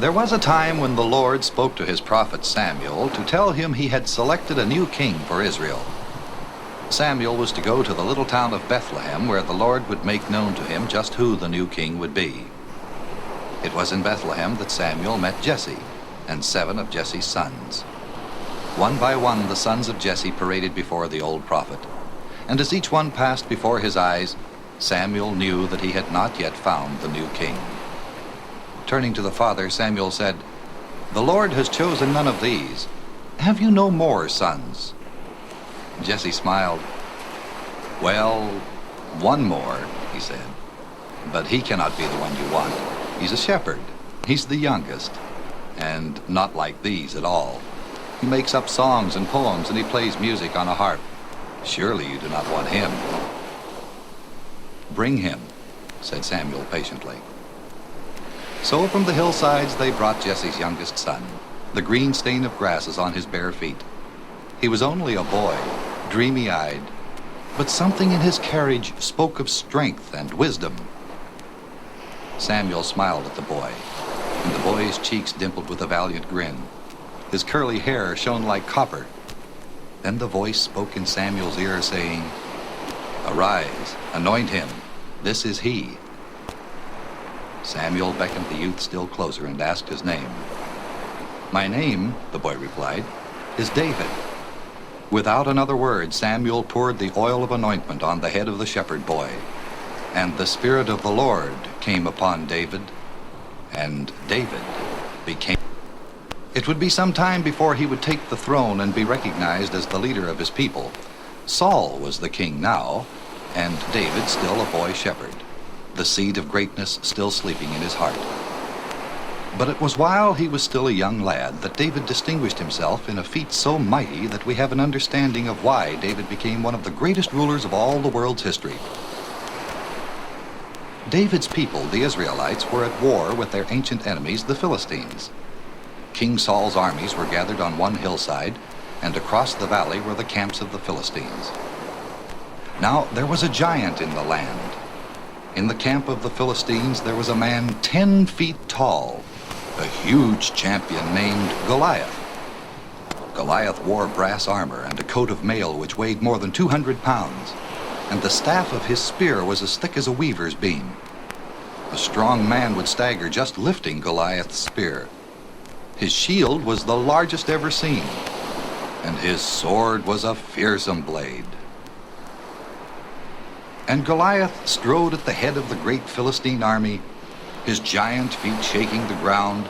There was a time when the Lord spoke to his prophet Samuel to tell him he had selected a new king for Israel. Samuel was to go to the little town of Bethlehem, where the Lord would make known to him just who the new king would be. It was in Bethlehem that Samuel met Jesse and 7 of Jesse's sons. One by one, the sons of Jesse paraded before the old prophet, and as each one passed before his eyes, Samuel knew that he had not yet found the new king. Turning to the father, Samuel said, "The Lord has chosen none of these. Have you no more sons?" Jesse smiled. "Well, one more," he said, "but he cannot be the one you want. He's a shepherd. He's the youngest, and not like these at all. He makes up songs and poems, and he plays music on a harp. Surely you do not want him." "Bring him," said Samuel patiently. So from the hillsides they brought Jesse's youngest son. The green stain of grasses on his bare feet. He was only a boy, dreamy-eyed, but something in his carriage spoke of strength and wisdom. Samuel smiled at the boy, and the boy's cheeks dimpled with a valiant grin. His curly hair shone like copper. Then the voice spoke in Samuel's ear, saying, "Arise, anoint him. This is he." Samuel beckoned the youth still closer and asked his name. "My name," the boy replied, "is David." Without another word, Samuel poured the oil of anointment on the head of the shepherd boy, and the Spirit of the Lord came upon David, and David became. It would be some time before he would take the throne and be recognized as the leader of his people. Saul was the king now, and David still a boy shepherd, the seed of greatness still sleeping in his heart. But it was while he was still a young lad that David distinguished himself in a feat so mighty that we have an understanding of why David became one of the greatest rulers of all the world's history. David's people, the Israelites, were at war with their ancient enemies, the Philistines. King Saul's armies were gathered on one hillside, and across the valley were the camps of the Philistines. Now there was a giant in the land. In the camp of the Philistines there was a man 10 feet tall, a huge champion named Goliath. Goliath wore brass armor and a coat of mail which weighed more than 200 pounds, and the staff of his spear was as thick as a weaver's beam. A strong man would stagger just lifting Goliath's spear. His shield was the largest ever seen, and his sword was a fearsome blade. And Goliath strode at the head of the great Philistine army, his giant feet shaking the ground,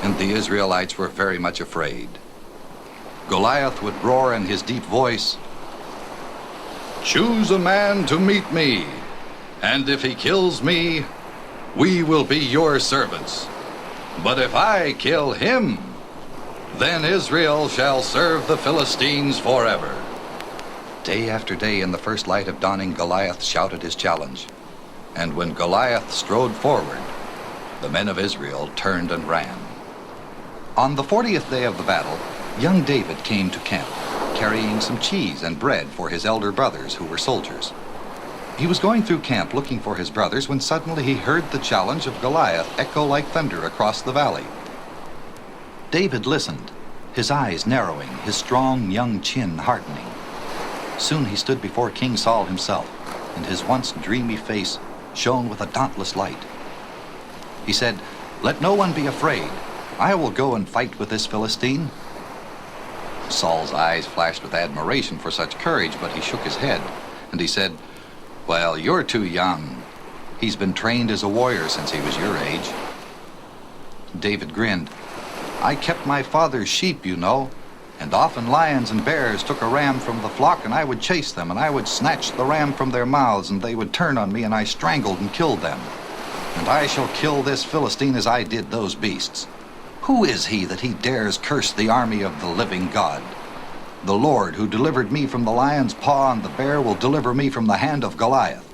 and the Israelites were very much afraid. Goliath would roar in his deep voice, "Choose a man to meet me, and if he kills me, we will be your servants. But if I kill him, then Israel shall serve the Philistines forever." Day after day, in the first light of dawning, Goliath shouted his challenge. And when Goliath strode forward, the men of Israel turned and ran. On the 40th day of the battle, young David came to camp, carrying some cheese and bread for his elder brothers who were soldiers. He was going through camp looking for his brothers when suddenly he heard the challenge of Goliath echo like thunder across the valley. David listened, his eyes narrowing, his strong young chin hardening. Soon he stood before King Saul himself, and his once dreamy face shone with a dauntless light. He said, "Let no one be afraid. I will go and fight with this Philistine." Saul's eyes flashed with admiration for such courage, but he shook his head, and he said, "Well, you're too young. He's been trained as a warrior since he was your age." David grinned. "I kept my father's sheep, you know, and often lions and bears took a ram from the flock, and I would chase them, and I would snatch the ram from their mouths, and they would turn on me, and I strangled and killed them. And I shall kill this Philistine as I did those beasts. Who is he that he dares curse the army of the living God? The Lord who delivered me from the lion's paw and the bear will deliver me from the hand of Goliath."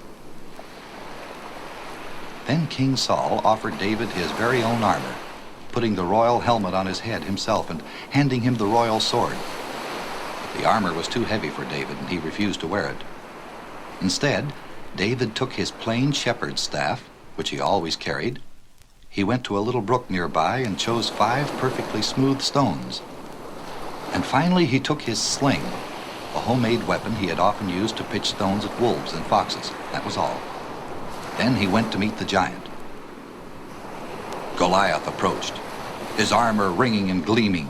Then King Saul offered David his very own armor, putting the royal helmet on his head himself and handing him the royal sword. But the armor was too heavy for David, and he refused to wear it. Instead, David took his plain shepherd's staff, which he always carried, He went to a little brook nearby and chose 5 perfectly smooth stones. And finally he took his sling, a homemade weapon he had often used to pitch stones at wolves and foxes. That was all. Then he went to meet the giant. Goliath approached, his armor ringing and gleaming,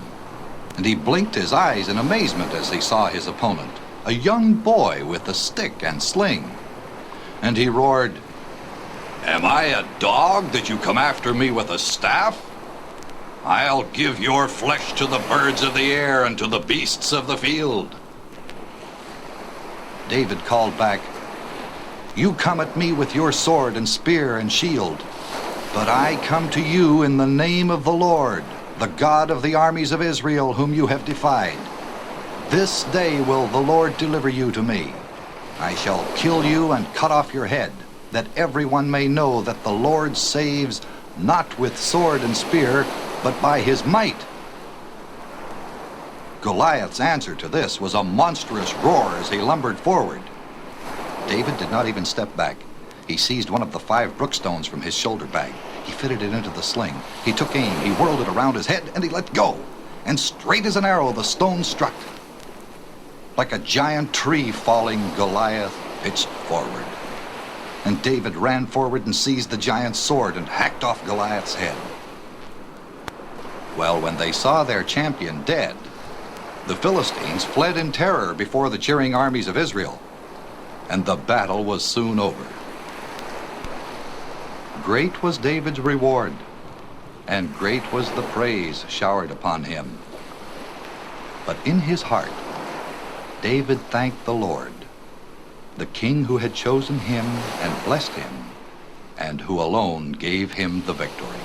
and he blinked his eyes in amazement as he saw his opponent, a young boy with a stick and sling. And he roared, "Am I a dog that you come after me with a staff? I'll give your flesh to the birds of the air and to the beasts of the field." David called back, "You come at me with your sword and spear and shield, but I come to you in the name of the Lord, the God of the armies of Israel, whom you have defied. This day will the Lord deliver you to me. I shall kill you and cut off your head, that everyone may know that the Lord saves not with sword and spear, but by his might." Goliath's answer to this was a monstrous roar as he lumbered forward. David did not even step back. He seized one of the 5 brookstones from his shoulder bag. He fitted it into the sling. He took aim, he whirled it around his head, and he let go. And straight as an arrow, the stone struck. Like a giant tree falling, Goliath pitched forward. And David ran forward and seized the giant's sword and hacked off Goliath's head. Well, when they saw their champion dead, the Philistines fled in terror before the cheering armies of Israel, and the battle was soon over. Great was David's reward, and great was the praise showered upon him. But in his heart, David thanked the Lord, the king who had chosen him and blessed him, and who alone gave him the victory.